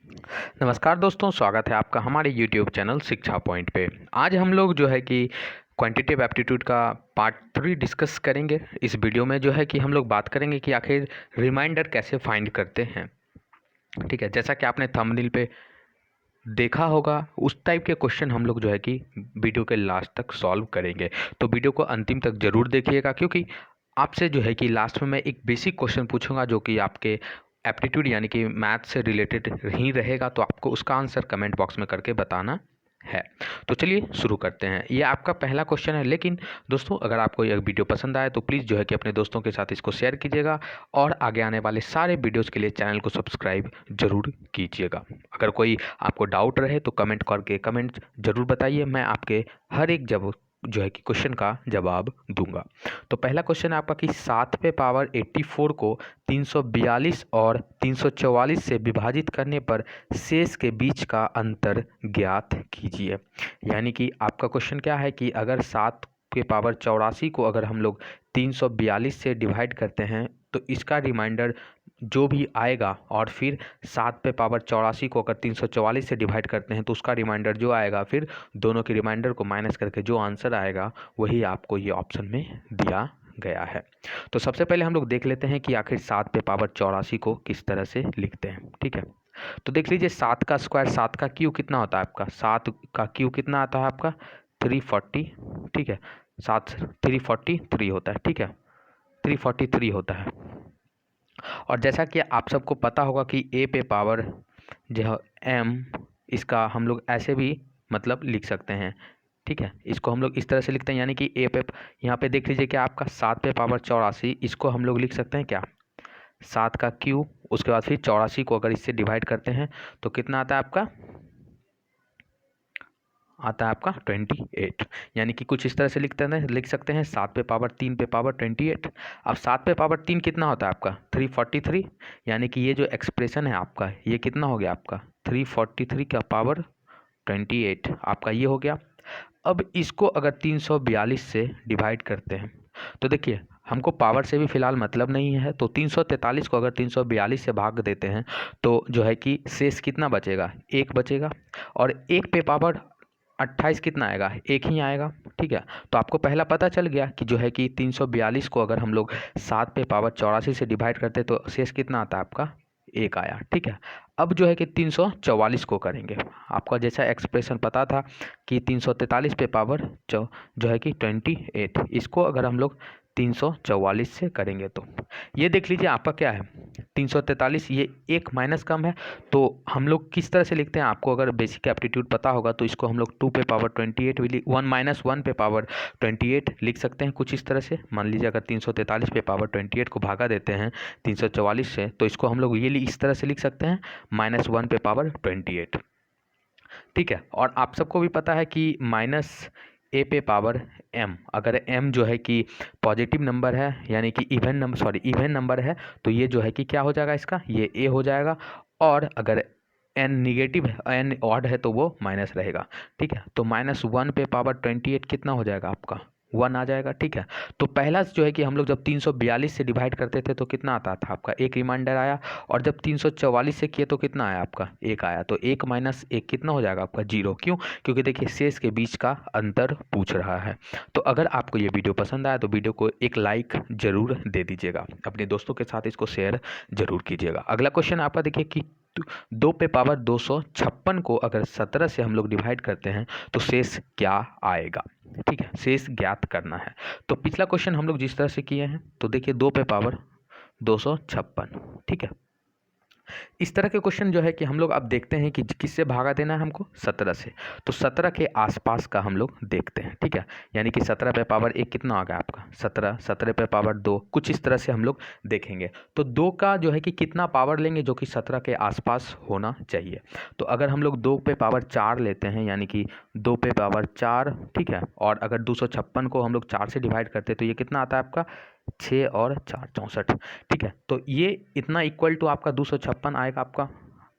नमस्कार दोस्तों, स्वागत है आपका हमारे YouTube चैनल शिक्षा पॉइंट पे। आज हम लोग जो है कि क्वांटिटेटिव एप्टीट्यूड का पार्ट 3 डिस्कस करेंगे। इस वीडियो में जो है कि हम लोग बात करेंगे कि आखिर रिमाइंडर कैसे फाइंड करते हैं। ठीक है, जैसा कि आपने थंबनेल पे देखा होगा, उस टाइप के क्वेश्चन हम लोग जो है कि वीडियो के लास्ट तक सॉल्व करेंगे। तो वीडियो को अंतिम तक ज़रूर देखिएगा, क्योंकि आपसे जो है कि लास्ट में मैं एक बेसिक क्वेश्चन पूछूंगा जो कि आपके एप्टीट्यूड यानी कि मैथ से रिलेटेड ही रहेगा। तो आपको उसका आंसर कमेंट बॉक्स में करके बताना है। तो चलिए शुरू करते हैं। ये आपका पहला क्वेश्चन है, लेकिन दोस्तों अगर आपको यह वीडियो पसंद आए तो प्लीज़ जो है कि अपने दोस्तों के साथ इसको शेयर कीजिएगा और आगे आने वाले सारे वीडियोज़ के लिए चैनल को सब्सक्राइब जरूर कीजिएगा। अगर कोई आपको डाउट रहे तो कमेंट करके कमेंट जरूर बताइए, मैं आपके हर एक जब जो है कि क्वेश्चन का जवाब दूंगा। तो पहला क्वेश्चन है आपका कि 7 पे पावर 84 को 342 और 344 से विभाजित करने पर शेष के बीच का अंतर ज्ञात कीजिए। यानी कि आपका क्वेश्चन क्या है कि अगर 7 के पावर 84 को अगर हम लोग 342 से डिवाइड करते हैं तो इसका रिमाइंडर जो भी आएगा, और फिर 7 पे पावर 84 को अगर 344 से डिवाइड करते हैं तो उसका रिमाइंडर जो आएगा, फिर दोनों के रिमाइंडर को माइनस करके जो आंसर आएगा वही आपको ये ऑप्शन में दिया गया है। तो सबसे पहले हम लोग देख लेते हैं कि आखिर 7 पे पावर 84 को किस तरह से लिखते हैं। ठीक है, तो देख लीजिए 7 का स्क्वायर, 7 का क्यू कितना होता है आपका, 7 का क्यू कितना आता है आपका 340। ठीक है, 7 343 होता है। ठीक है, 343 होता है। और जैसा कि आप सबको पता होगा कि ए पे पावर जो एम, इसका हम लोग ऐसे भी मतलब लिख सकते हैं। ठीक है, इसको हम लोग इस तरह से लिखते हैं, यानी कि ए पे यहाँ पे देख लीजिए कि आपका 7 पे पावर 84, इसको हम लोग लिख सकते हैं क्या, 7 का क्यू, उसके बाद फिर 84 को अगर इससे डिवाइड करते हैं तो कितना आता है आपका, आता है आपका 28। यानी कि कुछ इस तरह से लिख सकते हैं 7 पे पावर 3 पे पावर 28। अब 7 पे पावर 3 कितना होता है आपका 343। यानी कि ये जो एक्सप्रेशन है आपका ये कितना हो गया आपका 343 का पावर 28 आपका ये हो गया। अब इसको अगर 342 से डिवाइड करते हैं तो देखिए हमको पावर से भी फिलहाल मतलब नहीं है, तो 343 को अगर 342 से भाग देते हैं तो जो है कि शेष कितना बचेगा, एक बचेगा। और एक पे पावर 28 कितना आएगा, एक ही आएगा। ठीक है, तो आपको पहला पता चल गया कि जो है कि 342 को अगर हम लोग 7 पे पावर 84 से डिवाइड करते तो शेष कितना आता है आपका, एक आया। ठीक है, अब जो है कि 344 को करेंगे। आपका जैसा एक्सप्रेशन पता था कि 343 पे पावर जो है कि 28, इसको अगर हम लोग 344 से करेंगे तो ये देख लीजिए आपका क्या है 343, ये एक माइनस कम है। तो हम लोग किस तरह से लिखते हैं, आपको अगर बेसिक एप्टीट्यूड पता होगा तो इसको हम लोग 2 पे पावर 28 भी 1 पे पावर 28 लिख सकते हैं कुछ इस तरह से। मान लीजिए अगर 343 पे पावर 28 को भागा देते हैं 344 से तो इसको हम लोग ये इस तरह से लिख सकते हैं -1 पे पावर 28। ठीक है, और आप सबको भी पता है कि माइनस ए पे पावर एम, अगर एम जो है कि पॉजिटिव नंबर है यानी कि इवन नंबर है तो ये जो है कि क्या हो जाएगा, इसका ये ए हो जाएगा। और अगर एन निगेटिव है, एन ऑड है तो वो माइनस रहेगा। ठीक है, तो -1 पे पावर 28 कितना हो जाएगा आपका, 1 आ जाएगा। ठीक है, तो पहला जो है कि हम लोग जब 342 से डिवाइड करते थे तो कितना आता था आपका, एक रिमाइंडर आया। और जब 344 से किए तो कितना आया आपका, एक आया। तो 1 माइनस 1 कितना हो जाएगा आपका, 0। क्यों, क्योंकि देखिए शेष के बीच का अंतर पूछ रहा है। तो अगर आपको ये वीडियो पसंद आया तो वीडियो को एक लाइक जरूर दे दीजिएगा, अपने दोस्तों के साथ इसको शेयर जरूर कीजिएगा। अगला क्वेश्चन आपका देखिए कि 2 पे पावर 256 को अगर 17 से हम लोग डिवाइड करते हैं तो शेष क्या आएगा। ठीक है, शेष ज्ञात करना है। तो पिछला क्वेश्चन हम लोग जिस तरह से किए हैं तो देखिए 2 पे पावर 256। ठीक है, इस तरह के क्वेश्चन जो है कि हम लोग अब देखते हैं कि किससे भागा देना है हमको, 17 से। तो 17 के आसपास का हम लोग देखते हैं। ठीक है, यानी कि 17 पे पावर 1 कितना आ गया आपका 17, 17 पे पावर 2, कुछ इस तरह से हम लोग देखेंगे। तो 2 का जो है कि कितना पावर लेंगे जो कि 17 के आसपास होना चाहिए। तो अगर हम लोग 2 पे पावर 4 लेते हैं यानी कि 2 पे पावर 4, ठीक है, और अगर 256 को हम लोग 4 से डिवाइड करते हैं तो ये कितना आता है आपका 6 और 4 64। ठीक है, तो ये इतना इक्वल टू आपका 256 आएगा। आपका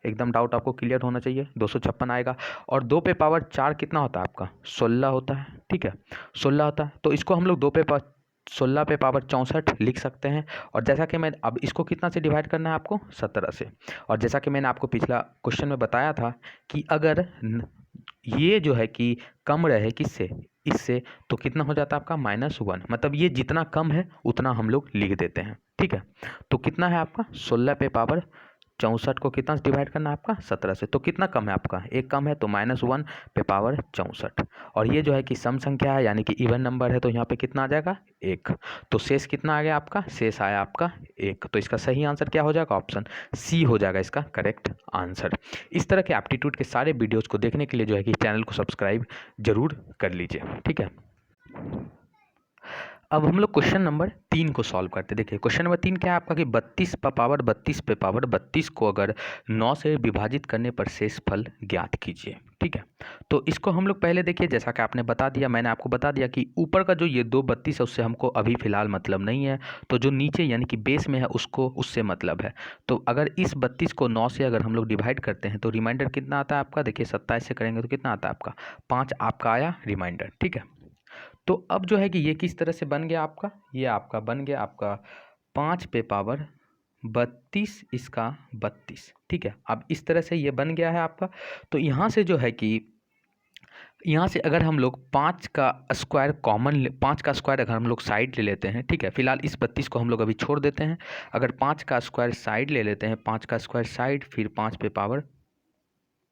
एकदम डाउट आपको क्लियर होना चाहिए, 256 आएगा। और 2 पे पावर 4 कितना होता है आपका 16 होता है। ठीक है, 16 होता है। तो इसको हम लोग 2 पे 16 पे पावर 64 लिख सकते हैं। और जैसा कि मैं अब इसको कितना से डिवाइड करना है आपको, 17 से। और जैसा कि मैंने आपको पिछला क्वेश्चन में बताया था कि अगर ये जो है कि कम रहे किससे, इससे, तो कितना हो जाता है आपका -1। मतलब ये जितना कम है उतना हम लोग लिख देते हैं, ठीक है। तो कितना है आपका 16 पे पावर 64 को कितना से डिवाइड करना है आपका, 17 से। तो कितना कम है आपका, एक कम है, तो -1 पे पावर 64। और ये जो है कि सम संख्या है यानी कि इवन नंबर है, तो यहाँ पे कितना आ जाएगा, 1। तो शेष कितना आ गया आपका, शेष आया आपका 1। तो इसका सही आंसर क्या हो जाएगा, ऑप्शन सी हो जाएगा इसका करेक्ट आंसर। इस तरह के एप्टीट्यूड के सारे वीडियोज़ को देखने के लिए जो है कि चैनल को सब्सक्राइब जरूर कर लीजिए, ठीक है। अब हम लोग क्वेश्चन नंबर 3 को सॉल्व करते हैं। देखिए क्वेश्चन नंबर 3 क्या है आपका कि 32 पे पावर 32 पे पावर 32 को अगर 9 से विभाजित करने पर शेष फल ज्ञात कीजिए, ठीक है। तो इसको हम लोग पहले देखिए, जैसा कि आपने बता दिया, मैंने आपको बता दिया कि ऊपर का जो ये 2 32 है उससे हमको अभी फ़िलहाल मतलब नहीं है, तो जो नीचे यानी कि बेस में है उसको, उससे मतलब है। तो अगर इस 32 को 9 से अगर हम लोग डिवाइड करते हैं तो रिमाइंडर कितना आता है आपका, देखिए 27 से करेंगे तो कितना आता है आपका 5 आपका आया रिमाइंडर, ठीक है। तो अब जो है कि ये किस तरह से बन गया आपका, ये आपका बन गया आपका 5 पे पावर 32 इसका 32, ठीक है। अब इस तरह से ये बन गया है आपका। तो यहाँ से जो है कि यहाँ से अगर हम लोग 5 का स्क्वायर कॉमन 5 का स्क्वायर अगर हम लोग साइड ले लेते हैं, ठीक है, फिलहाल इस 32 को हम लोग अभी छोड़ देते हैं। अगर 5 का स्क्वायर साइड ले लेते हैं, 5 का स्क्वायर साइड, फिर 5 पे पावर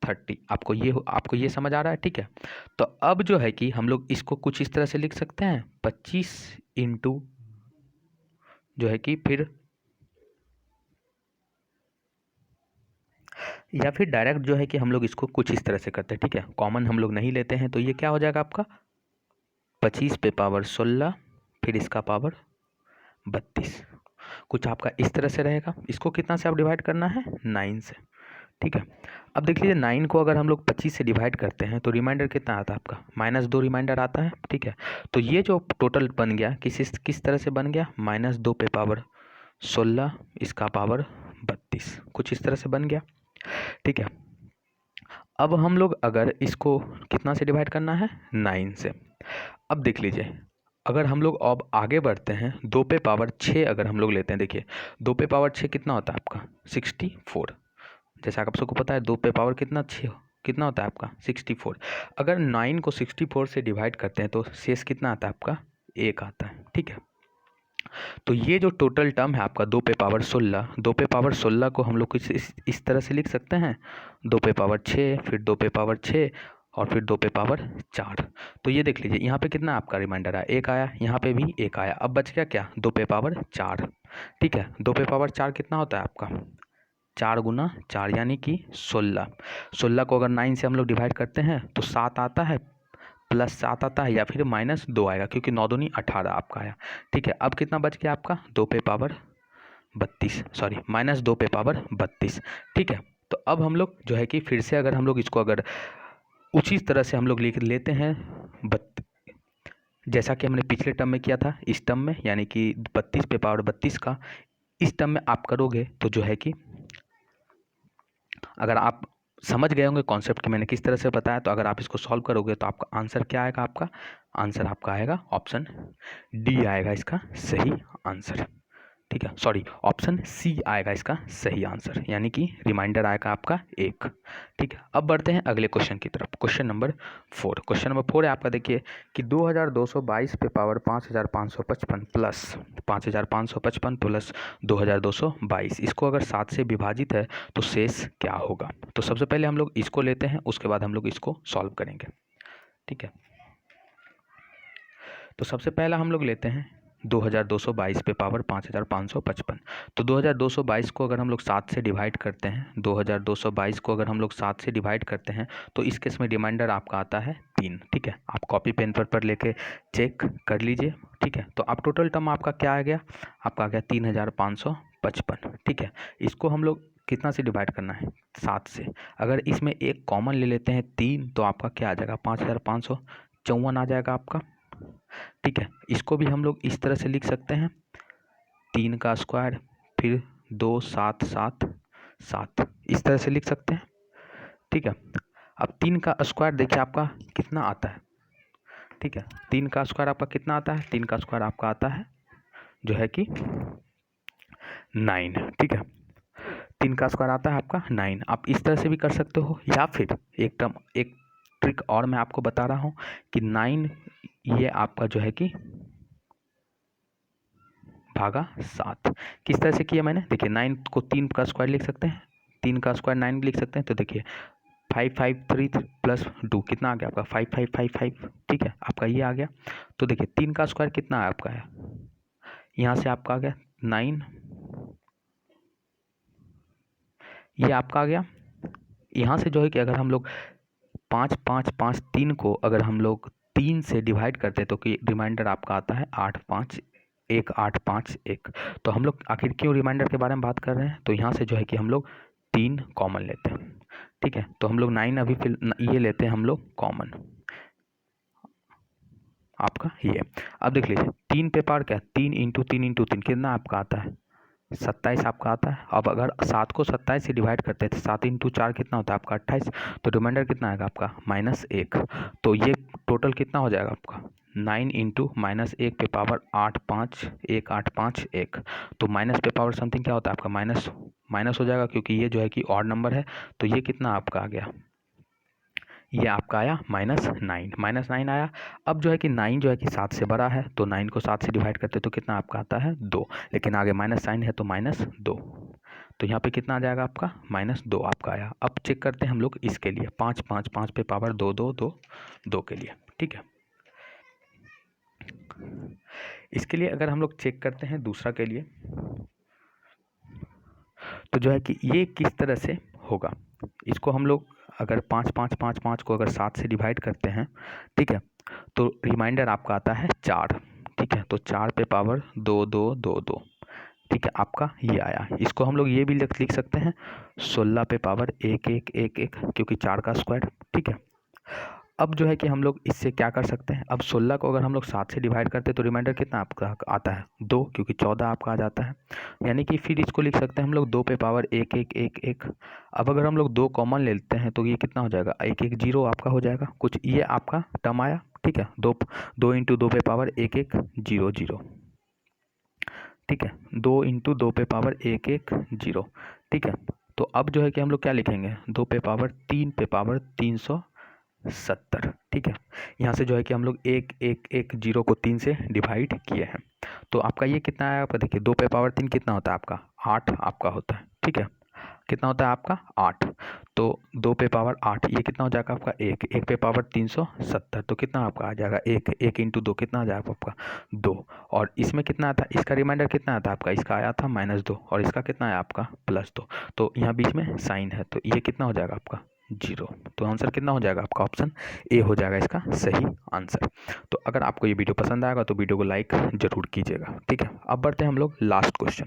30, आपको ये समझ आ रहा है, ठीक है। तो अब जो है कि हम लोग इसको कुछ इस तरह से लिख सकते हैं, 25 इंटू जो है कि फिर, या फिर डायरेक्ट जो है कि हम लोग इसको कुछ इस तरह से करते हैं, ठीक है। कॉमन हम लोग नहीं लेते हैं, तो ये क्या हो जाएगा आपका 25 पे पावर 16 फिर इसका पावर 32, कुछ आपका इस तरह से रहेगा। इसको कितना से आप डिवाइड करना है, 9 से, ठीक है। अब देख लीजिए 9 को अगर हम लोग 25 से डिवाइड करते हैं तो रिमाइंडर कितना आता है आपका, -2 रिमाइंडर आता है, ठीक है। तो ये जो टोटल बन गया किस तरह से बन गया, -2 पे पावर 16 इसका पावर 32, कुछ इस तरह से बन गया, ठीक है। अब हम लोग अगर इसको कितना से डिवाइड करना है, 9 से। अब देख लीजिए अगर हम लोग अब आगे बढ़ते हैं, 2 पे पावर 6 अगर हम लोग लेते हैं, देखिए 2 पे पावर 6 कितना होता है आपका 64। जैसा आप सबको पता है 2 पे पावर कितना 6 कितना होता है आपका 64। अगर 9 को 64 से डिवाइड करते हैं तो शेष कितना आता है आपका 1 आता है, ठीक है। तो ये जो टोटल टर्म है आपका 2 पे पावर 16, 2 पे पावर 16 को हम लोग कुछ इस तरह से लिख सकते हैं, 2 पे पावर 6 फिर 2 पे पावर 6 और फिर 2 पे पावर 4। तो ये देख लीजिए यहाँ पे कितना आपका रिमाइंडर आया, 1 आया, यहाँ पे भी 1 आया। अब बच गया क्या, 2 पे पावर 4, ठीक है। 2 पे पावर 4 कितना होता है आपका 4 गुना 4 यानी कि 16। 16 को अगर 9 से हम लोग डिवाइड करते हैं तो 7 आता है, +7 आता है, या फिर -2 आएगा, क्योंकि 9 दूनी 18 आपका आया, ठीक है। अब कितना बच गया आपका 2 पे पावर 32, सॉरी -2 पे पावर 32, ठीक है। तो अब हम लोग जो है कि फिर से अगर हम लोग इसको अगर उसी तरह से हम लोग लिख लेते हैं, जैसा कि हमने पिछले टर्म में किया था, इस टर्म में यानी कि 32 पे पावर 32 का इस टर्म में आप करोगे तो जो है कि अगर आप समझ गए होंगे कॉन्सेप्ट कि मैंने किस तरह से बताया, तो अगर आप इसको सॉल्व करोगे तो आपका आंसर क्या आएगा, आपका आंसर आपका आएगा ऑप्शन डी आएगा इसका सही आंसर, ठीक है। सॉरी, ऑप्शन सी आएगा इसका सही आंसर, यानी कि रिमाइंडर आएगा आपका 1, ठीक है। अब बढ़ते हैं अगले क्वेश्चन की तरफ, क्वेश्चन नंबर 4। क्वेश्चन नंबर 4 है आपका, देखिए कि 2222 पे पावर 5555 प्लस 5555 प्लस 2222, इसको अगर 7 से विभाजित है तो शेष क्या होगा। तो सबसे पहले हम लोग इसको लेते हैं, उसके बाद हम लोग इसको सॉल्व करेंगे, ठीक है। तो सबसे पहला हम लोग लेते हैं 2222 पे पावर 5555। तो 2222 को अगर हम लोग 7 से डिवाइड करते हैं, 2222 को अगर हम लोग 7 से डिवाइड करते हैं तो इस केस में रिमाइंडर आपका आता है 3, ठीक है। आप कॉपी पेन पर लेके चेक कर लीजिए, ठीक है। तो अब टोटल टर्म आपका क्या आ गया, आपका आ गया 3555, ठीक है। इसको हम लोग कितना से डिवाइड करना है, 7 से। अगर इसमें एक कॉमन ले लेते हैं 3, तो आपका क्या आ जाएगा 5554 आ जाएगा आपका, ठीक है। इसको भी हम लोग इस तरह से लिख सकते हैं, 3 का स्क्वायर फिर 2 7 7 7, इस तरह से लिख सकते हैं, ठीक है। अब 3 का स्क्वायर देखिए आपका कितना आता है, ठीक है। 3 का स्क्वायर आपका कितना आता है? 3 का स्क्वायर आपका आता है जो है कि 9। ठीक है, 3 का स्क्वायर आता है आपका 9। आप इस तरह से भी कर सकते हो, या फिर एक ट्रिक और मैं आपको बता रहा हूँ कि 9 ये आपका जो है कि भागा 7। किस तरह से किया मैंने? देखिए 9 को 3 का स्क्वायर लिख सकते हैं, 3 का स्क्वायर 9 भी लिख सकते हैं। तो देखिए 553 प्लस 2 कितना आ गया आपका? 5555। ठीक है, आपका ये आ गया। तो देखिए 3 का स्क्वायर कितना है आपका है, यहाँ से आपका आ गया 9, ये आपका आ गया। यहाँ से जो है कि अगर हम लोग 5 5 5 3 को अगर हम लोग 3 से डिवाइड करते तो कि रिमाइंडर आपका आता है 8 5 1 8 5 1। तो हम लोग आखिर क्यों रिमाइंडर के बारे में बात कर रहे हैं? तो यहाँ से जो है कि हम लोग 3 कॉमन लेते हैं। ठीक है, तो हम लोग 9 अभी फिर ये लेते हैं हम लोग कॉमन, आपका ये। अब देख लीजिए 3 पे पावर क्या, 3 इंटू 3 इंटू 3 कितना आपका आता है? 27 आपका आता है। अब अगर 7 को 27 से डिवाइड करते हैं तो 7 इंटू 4 कितना होता है आपका? 28। तो रिमाइंडर कितना आएगा आपका? -1। तो ये टोटल कितना हो जाएगा आपका? 9 इंटू -1 पे पावर 8 5 1 8 5 1। तो माइनस पे पावर समथिंग क्या होता है आपका? माइनस हो जाएगा, क्योंकि ये जो है कि ऑड नंबर है। तो ये कितना आपका आ गया? ये आपका आया -9 आया। अब जो है कि 9 जो है कि 7 से बड़ा है, तो 9 को 7 से डिवाइड करते तो कितना आपका आता है? 2। लेकिन आगे माइनस साइन है तो -2। तो यहाँ पे कितना आ जाएगा आपका? -2 आपका आया। अब चेक करते हैं हम लोग इसके लिए 5 5 5 पे पावर 2 2 2 2 के लिए। ठीक है, इसके लिए अगर हम लोग चेक करते हैं दूसरा के लिए, तो जो है कि ये किस तरह से होगा, इसको हम लोग अगर 5 5 5 5 को अगर 7 से डिवाइड करते हैं, ठीक है, तो रिमाइंडर आपका आता है 4। ठीक है, तो 4 पे पावर 2 2 2 2। ठीक है, आपका ये आया। इसको हम लोग ये भी लिख सकते हैं 16 पे पावर 1 1 1 1, क्योंकि 4 का स्क्वायर। ठीक है, अब जो है कि हम लोग इससे क्या कर सकते हैं, अब 16 को अगर हम लोग 7 से डिवाइड करते हैं तो रिमाइंडर कितना आपका आता है? 2, क्योंकि 14 आपका आ जाता है। यानी कि फिर इसको लिख सकते हैं हम लोग 2 पे पावर 1 1 1 1। अब अगर हम लोग 2 कॉमन ले लेते हैं तो ये कितना हो जाएगा? 1 1 0 आपका हो जाएगा। कुछ ये आपका टर्म आया। ठीक है, 2 इंटू 2 पे पावर 1 1 0 0। ठीक है, 2 इंटू 2 पे पावर 1 1 0। ठीक है, तो अब जो है कि हम लोग क्या लिखेंगे? 2 पे पावर 3 पे पावर 370। ठीक है, यहाँ से जो है कि हम लोग 1 1 1 0 को 3 से डिवाइड किए हैं। तो आपका ये कितना आया आपका? देखिए 2 पे पावर 3 कितना होता है आपका? 8 आपका होता है। ठीक है, कितना होता है आपका? 8। तो 2 पे पावर 8 ये कितना हो जाएगा आपका? 1 1 पे पावर 370। तो कितना आपका आ जाएगा? 1 1 इंटू 2 कितना आ जाएगा आपका? 2। और इसमें कितना आता है? इसका रिमाइंडर कितना आता है आपका? इसका आया था -2, और इसका कितना आया आपका? +2। तो यहाँ बीच में साइन है, तो ये कितना हो जाएगा आपका? 0। तो आंसर कितना हो जाएगा आपका? ऑप्शन ए हो जाएगा इसका सही आंसर। तो अगर आपको ये वीडियो पसंद आएगा तो वीडियो को लाइक जरूर कीजिएगा। ठीक है, अब बढ़ते हैं हम लोग लास्ट क्वेश्चन।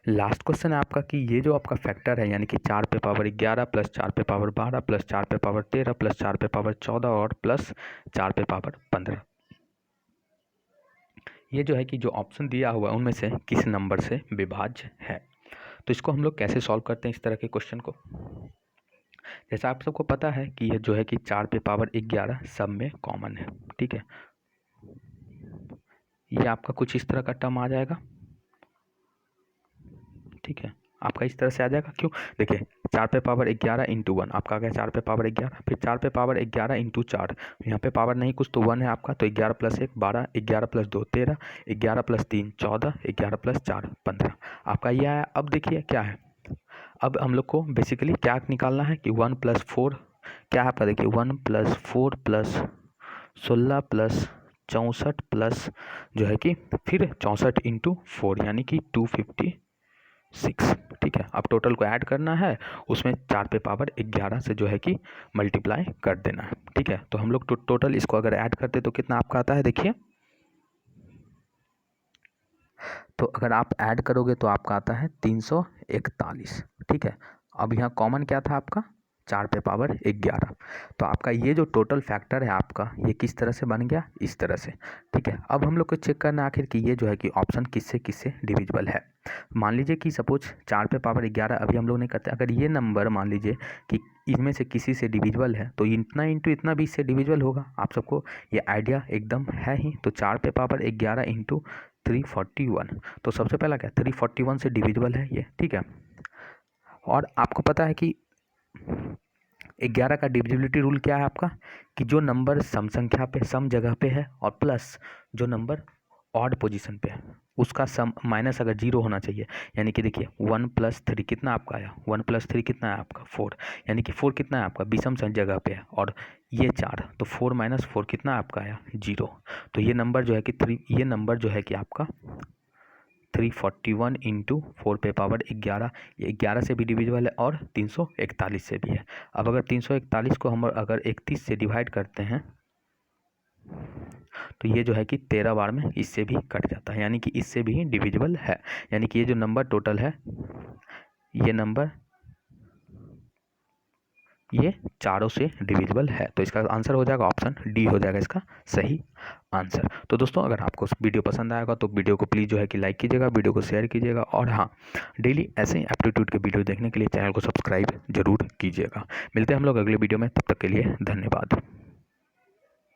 लास्ट क्वेश्चन है आपका कि ये जो आपका फैक्टर है, यानी कि 4 पे पावर 11 प्लस 4 पे पावर 12 प्लस 4 पे पावर 13 प्लस 4 पे पावर 14 और प्लस 4 पे पावर 15, ये जो है कि जो ऑप्शन दिया हुआ है उनमें से किस नंबर से विभाज्य है? तो इसको हम लोग कैसे सॉल्व करते हैं इस तरह के क्वेश्चन को? जैसा आप सबको पता है कि ये जो है कि 4 पे पावर 11 सब में कॉमन है। ठीक है, ये आपका कुछ इस तरह का टर्म आ जाएगा। ठीक है, आपका इस तरह से आ जाएगा। क्यों? देखिए 4 पे पावर 11 इंटू 1 आपका आ गया 4 पे पावर 11, फिर 4 पे पावर 11 इंटू 4, यहाँ पे पावर नहीं कुछ तो 1 है आपका, तो 11 प्लस 1 12, 11 प्लस 2 13, 11 प्लस 3 14, 11 प्लस 4 15, आपका ये आया। अब देखिए क्या है, अब हम लोग को बेसिकली क्या निकालना है कि 1 प्लस 4 क्या है आपका? देखिए 1 प्लस 4 प्लस 16 प्लस 64 प्लस जो है कि फिर 64 इंटू 4 यानी कि 256। ठीक है, अब टोटल को ऐड करना है, उसमें 4 पे पावर 11 से जो है कि मल्टीप्लाई कर देना है। ठीक है, तो हम लोग टोटल इसको अगर ऐड करते तो कितना आपका आता है? देखिए, तो अगर आप ऐड करोगे तो आपका आता है 341। ठीक है, अब यहाँ कॉमन क्या था आपका? 4 पे पावर 11। तो आपका ये जो टोटल फैक्टर है आपका, ये किस तरह से बन गया, इस तरह से। ठीक है, अब हम लोग को चेक करना आखिर कि ये जो है कि ऑप्शन किससे किससे डिविजिबल है। मान लीजिए कि सपोज 4 पे पावर 11 अभी हम लोग नहीं करते, अगर ये नंबर मान लीजिए कि इनमें से किसी से डिविजिबल है तो इतना इंटू इतना भी इससे डिविजिबल होगा। आप सबको ये आइडिया एकदम है ही। तो 4 पे पावर 11 इंटू 341, तो सबसे पहला क्या 341 से डिविजिबल है ये। ठीक है, और आपको पता है कि 11 का डिविजिबिलिटी रूल क्या है आपका, कि जो नंबर सम संख्या पे सम जगह पे है और प्लस जो नंबर ऑड पोजीशन पे है उसका सम माइनस अगर 0 होना चाहिए। यानी कि देखिए 1 + 3 कितना आपका आया, 1 + 3 कितना है आपका 4, यानी कि 4 कितना है आपका विषम जगह पे है और ये 4, तो 4 - 4 कितना आपका आया 0। तो ये नंबर जो है कि ये नंबर जो है कि आपका 341 इंटू 4 पे पावर 11, ये 11 से भी डिविजिबल है और 341 से भी है। अब अगर 341 को हम अगर 31 से डिवाइड करते हैं तो ये जो है कि 13 बार में इससे भी कट जाता है, यानी कि इससे भी डिविजिबल है। यानी कि ये जो नंबर टोटल है, ये नंबर ये चारों से डिविजिबल है। तो इसका आंसर हो जाएगा ऑप्शन डी हो जाएगा इसका सही आंसर। तो दोस्तों अगर आपको वीडियो पसंद आएगा तो वीडियो को प्लीज़ जो है कि लाइक कीजिएगा, वीडियो को शेयर कीजिएगा, और हाँ, डेली ऐसे ही एप्टीट्यूड के वीडियो देखने के लिए चैनल को सब्सक्राइब जरूर कीजिएगा। मिलते हैं हम लोग अगले वीडियो में, तब तक के लिए धन्यवाद।